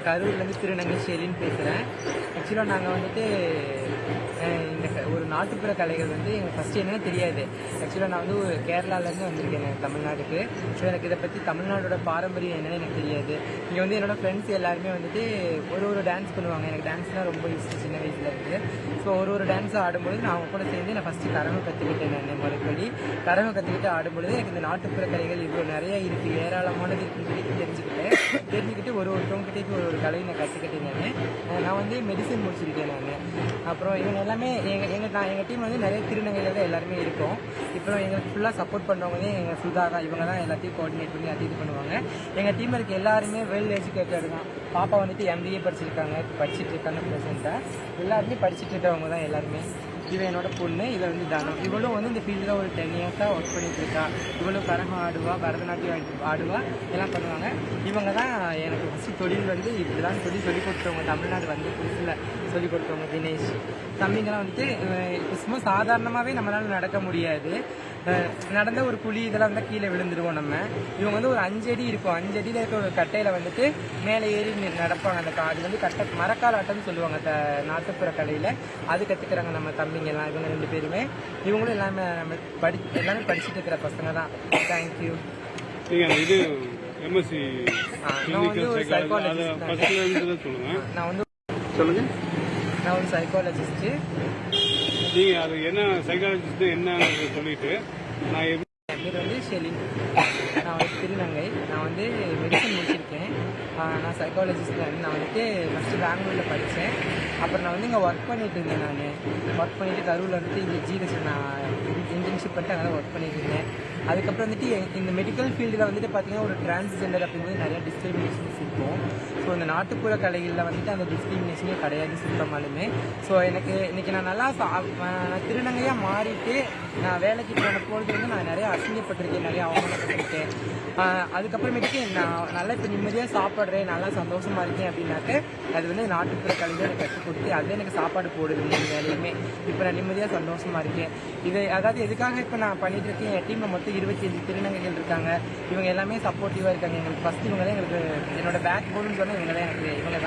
நான் கரூர்லேருந்து திருநங்கை ஷெலின்னு பேசுகிறேன். ஆக்சுவலாக நாங்கள் வந்துட்டு இந்த ஒரு நாட்டுப்புற கலைகள் வந்து எனக்கு ஃபஸ்ட்டு என்னன்னு தெரியாது. ஆக்சுவலாக நான் வந்து ஒரு கேரளாலேருந்து வந்திருக்கேன் தமிழ்நாட்டுக்கு. ஸோ எனக்கு இதை பற்றி தமிழ்நாடோட பாரம்பரியம் என்னன்னு எனக்கு தெரியாது. இங்கே வந்து என்னோடய ஃப்ரெண்ட்ஸ் எல்லாருமே வந்துட்டு ஒரு டான்ஸ் பண்ணுவாங்க. எனக்கு டான்ஸ்னால் ரொம்ப இஷ்டம் சின்ன வயசில் இருக்குது. ஸோ ஒரு டான்ஸ் ஆடும்போது நான் அவங்க கூட சேர்ந்து நான் ஃபஸ்ட்டு கரகம் கற்றுக்கிட்டேன். நான் முறைப்படி கரகம் கற்றுக்கிட்டு ஆடும்பொழுது எனக்கு இந்த நாட்டுப்புற கலைகள் இவ்வளோ நிறைய இருக்குது, ஏராளமானது இருக்குன்னு தெரிஞ்சுக்கிட்டு ஒருத்தவங்ககிட்ட ஒரு கலையை நான் கற்றுக்கிட்டேன். நான் வந்து மெடிசன் முடிச்சிருக்கேன் நான். அப்புறம் இவங்க எல்லாமே எங்கள் டீம் வந்து நிறைய திருநங்கைகள் தான் எல்லாருமே இருக்கோம். இப்போ எங்களுக்கு ஃபுல்லாக சப்போர்ட் பண்ணுறவங்க எங்கள் சுதா தான். இவங்க தான் எல்லாத்தையும் கோஆர்டினேட் பண்ணி அது இது பண்ணுவாங்க. எங்கள் டீமில் இருக்க எல்லாருமே வெல் எஜுகேட்டட் தான். பாப்பா வந்துட்டு MBA படிச்சுட்டு இருக்காங்க ப்ரெசென்ட்டாக. எல்லாருமே படிச்சுட்டு இருக்கவங்க தான் எல்லாருமே. இவன் என்னோட பொண்ணு, இதை வந்து தானம். இவளும் வந்து இந்த ஃபீல்டில் ஒரு 10 இயர்ஸாக ஒர்க் பண்ணிட்டு இருக்கா. இவளும் கரகம் ஆடுவா, பரதநாட்டியம் ஆடுவா, எல்லாம் பண்ணுவாங்க. இவங்க தான் எனக்கு ஃபஸ்ட்டு தொழில் வந்து இப்படி தான் சொல்லி கொடுத்தவங்க. தமிழ்நாடு வந்து புதுசில் சொல்லிக் கொடுத்தவங்க தினேஷ் தம்பிங்கெல்லாம் வந்துட்டு சும்மா சாதாரணமாகவே நம்மளால் நடக்க முடியாது. நடந்த ஒரு குழி இதெல்லாம் வந்து கீழே விழுந்துருவோம் நம்ம. இவங்க வந்து ஒரு 5 அடி இருக்கும். 5 அடியில் இருக்க ஒரு கட்டையில் வந்துட்டு மேலே ஏறி நடப்பாங்க. அந்த அது வந்து மரக்கால் ஆட்டம்னு சொல்லுவாங்க நாட்டுப்புற கலையில். அது கற்றுக்கிறாங்க நம்ம தம்பிங்கெல்லாம். இவங்க 2 பேருமே. இவங்களும் எல்லாமே எல்லாமே படிச்சுட்டு இருக்கிற பசங்க தான். தேங்க்யூ. இது எம்எஸ்சி நான் வந்து ஒரு சைக்காலஜிஸ்ட். நான் ஒரு சைக்காலஜிஸ்ட்டு. நீங்கள் அது என்ன சைக்காலஜிஸ்ட் என்ன சொல்லிட்டு நான் என் பேர் வந்து ஷெலின். நான் வந்து திருநங்கை. நான் வந்து மெடிசன் முடிச்சிருக்கேன். நான் சைக்காலஜிஸ்ட். நான் வந்துட்டு ஃபஸ்ட்டு பெங்களூரில் படித்தேன். அப்புறம் நான் வந்து இங்கே ஒர்க் பண்ணிட்டு இருந்தேன். நான் ஒர்க் பண்ணிவிட்டு கரூரில் வந்துட்டு இங்கே GH நான் இன்டர்ன்ஷிப் பண்ணிட்டு அங்கே ஒர்க் பண்ணிட்டு இருந்தேன். அதுக்கப்புறம் வந்துட்டு இந்த மெடிக்கல் ஃபீல்டில் வந்துட்டு பார்த்தீங்கன்னா ஒரு டிரான்ஸ்ஜெண்டர் அப்படிங்கும்போது நிறையா டிஸ்கிரிமினேஷன்ஸ் இருக்கும். ஸோ இந்த நாட்டுப்புற கலைகளில் வந்துட்டு அந்த டிஸ்கிரிமினேஷனே கிடையாது சுத்தமாலுமே. ஸோ எனக்கு இன்றைக்கி நான் நல்லா திருநங்கையாக மாறிட்டு நான் வேலைக்கு போன பொழுது வந்து நான் நிறையா அசிங்கப்பட்டிருக்கேன், நிறையா அவமானப்பட்டிருக்கேன். அதுக்கப்புறமேட்டுக்கு நான் நல்லா இப்போ நிம்மதியாக சாப்பிட்றேன், நல்லா சந்தோஷமாக இருக்கேன் அப்படின்னாக்க அது வந்து நாட்டுப்புற கலைகள் எனக்கு கற்றுக் கொடுத்து அதே எனக்கு சாப்பாடு போடுது 3 வேலையுமே. இப்போ நான் நிம்மதியாக சந்தோஷமாக இருக்கேன். அதாவது எதுக்காக இப்போ நான் பண்ணிட்டு இருக்கேன், என் டீமில் மொத்தம் 25 திருநங்கைகள் இருக்காங்க. இவங்க எல்லாமே சப்போர்ட்டிவாக இருக்காங்க எங்களுக்கு. ஃபஸ்ட்டு இவங்க தான் எங்களுக்கு என்னோட பேக் போர்டுன்னு சொன்னால் இவங்க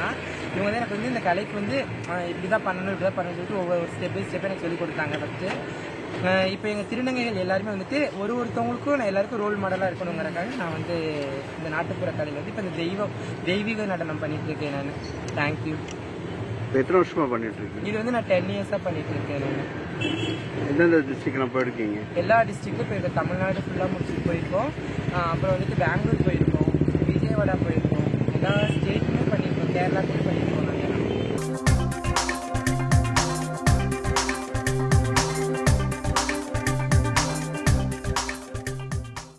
தான் எனக்கு வந்து இந்த கலைக்கு வந்து இப்படி தான் பண்ணணும் சொல்லிட்டு ஒவ்வொரு ஸ்டெப் பை ஸ்டெப் எனக்கு சொல்லிக் கொடுத்தாங்க ஃபஸ்ட்டு. இப்போ எங்கள் திருநங்கைகள் எல்லாருமே வந்துட்டு ஒருத்தவங்களுக்கும் நான் எல்லாருக்கும் ரோல் மாடலாக இருக்கணுங்கிறக்காக நான் வந்து இந்த நாட்டுப்புற கலையில் வந்து இப்போ இந்த தெய்வீக நடனம் பண்ணிட்டு இருக்கேன் நான். தேங்க்யூ. எத்தனை வருஷமா பண்ணிட்டு இருக்கேன்? இது வந்து நான் 10 இயர்ஸாக பண்ணிட்டு இருக்கேன் நான். எந்தெந்த டிஸ்ட்ரிக்ட்லாம் போயிருக்கீங்க? எல்லா டிஸ்ட்ரிக்ட்டும் போயிருக்கோம். தமிழ்நாடு ஃபுல்லாக முடிச்சுட்டு போயிருக்கோம். அப்புறம் வந்துட்டு பெங்களூர் போயிருக்கோம், விஜயவாடா போயிருக்கோம்.